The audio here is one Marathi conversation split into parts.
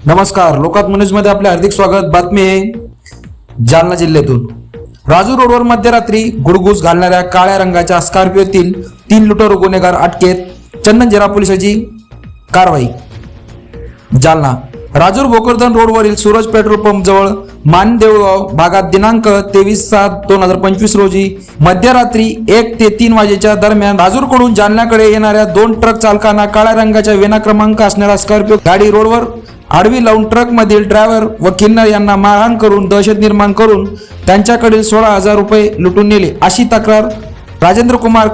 नमस्कार, लोकात न्यूजमध्ये आपले हार्दिक स्वागत। बातमी आहे जालना जिल्ह्यातून। राजूर रोडवर मध्यरात्री गुडघुस घालणाऱ्या काळ्या रंगाच्या स्कॉर्पिओतील 3 लुटारू गुन्हेगार अटकेत। चंदनझिरा पोलिसांची कारवाई। जालना राजूर भोकरदन रोडवरील सूरज पेट्रोल पंप जवळ मानदेवगाव भागात दिनांक 23/7/2025 रोजी मध्यरात्री 1 ते 3 वाजेच्या दरम्यान राजूरकडून जालन्याकडे येणाऱ्या 2 ट्रक चालकांना काळ्या रंगाच्या वेना क्रमांक असणारा स्कॉर्पिओ गाडी रोडवर आडवी लावून ट्रक मधील ड्रायव्हर व किन्नर यांना मारहाण करून दहशत निर्माण करून त्यांच्याकडील 16,000 रुपये लुटून नेले, अशी तक्रार राजेंद्र कुमार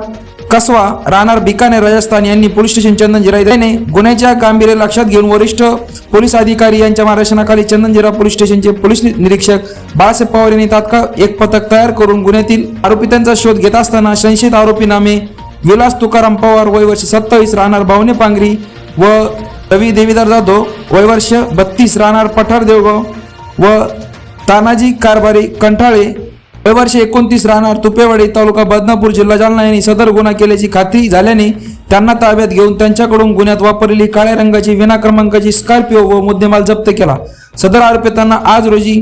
कसवा राहणार बिकानेर राजस्थान यांनी पोलीस स्टेशन चंदनझिरा येथे गुन्ह्याच्या गांभीर्य लक्षात घेऊन वरिष्ठ पोलीस अधिकारी यांच्या मार्गदर्शनाखाली चंदनझिरा पोलीस स्टेशनचे पोलीस निरीक्षक बाळासाहेब पवार यांनी तात्काळ एक पथक तयार करून गुन्ह्यातील आरोपितांचा शोध घेत असताना संशयित आरोपी नामे विलास तुकाराम पवार वय वर्ष 27 राहणार बावणे पांगरी व रवी देवीदार जाधव वय वर्ष 32 राहणार पठार देवगाव व तानाजी कारभारी कंठाळे वय वर्ष 29 राहणार तुपेवाडी तालुका बदनापूर जिल्हा जालना यांनी सदर गुन्हा केल्याची खात्री झाल्याने त्यांना ताब्यात घेऊन त्यांच्याकडून गुन्ह्यात वापरलेली काळ्या रंगाची विना क्रमांकाची स्कॉर्पिओ व मुद्देमाल जप्त केला। सदर आरोपितांना आज रोजी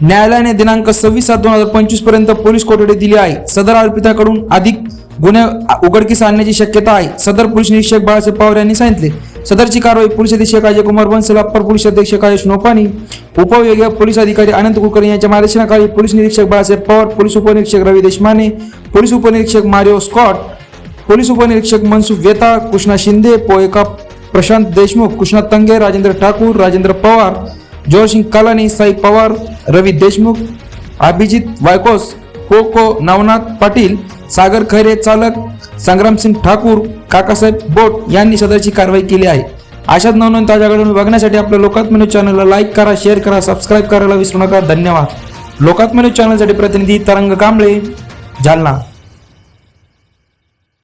न्यायालयाने दिनांक 26/7/2025 पर्यंत पोलीस कोठडी दिली आहे। सदर आरोपितांकडून अधिक गुन्हे उघडकीस आणण्याची शक्यता आहे, सदर पोलीस निरीक्षक बाळासाहेब पवार यांनी सांगितले। सदरची कारवाई पोलीस अधीक्षक अजय कुमार बन्सल, अप्पर पोलीस अधीक्षक आयुष नोपानी, उपविभागीय पोलीस अधिकारी अनंत कुलकर्णी यांच्या मार्गदर्शनाखाली पोलीस निरीक्षक बाळासाहेब पवार, पोलीस उपनिरीक्षक रवी देशमाने, पोलीस उपनिरीक्षक मारिओ स्कॉट, पोलीस उपनिरीक्षक मनसुख वेता, कृष्णा शिंदे, पोएका प्रशांत देशमुख, कृष्णा तंगे, राजेंद्र ठाकूर, राजेंद्र पवार, जोरसिंग कालानी, साई पवार, रवी देशमुख, अभिजित वायकोस, कोको नवनाथ पाटील, सागर खैरे चालक, संग्रामसिंग ठाकूर, काकासाहेब बोट यांनी सदरची कारवाई केली आहे। अशाच नवनवीन ताज्या घडामोडी बघण्यासाठी आपल्या लोकात्म न्यूज चॅनलला लाईक करा, शेअर करा, सबस्क्राईब करायला विसरू नका। धन्यवाद। लोकात्म न्यूज चॅनलसाठी प्रतिनिधी तरंग कांबळे, जालना।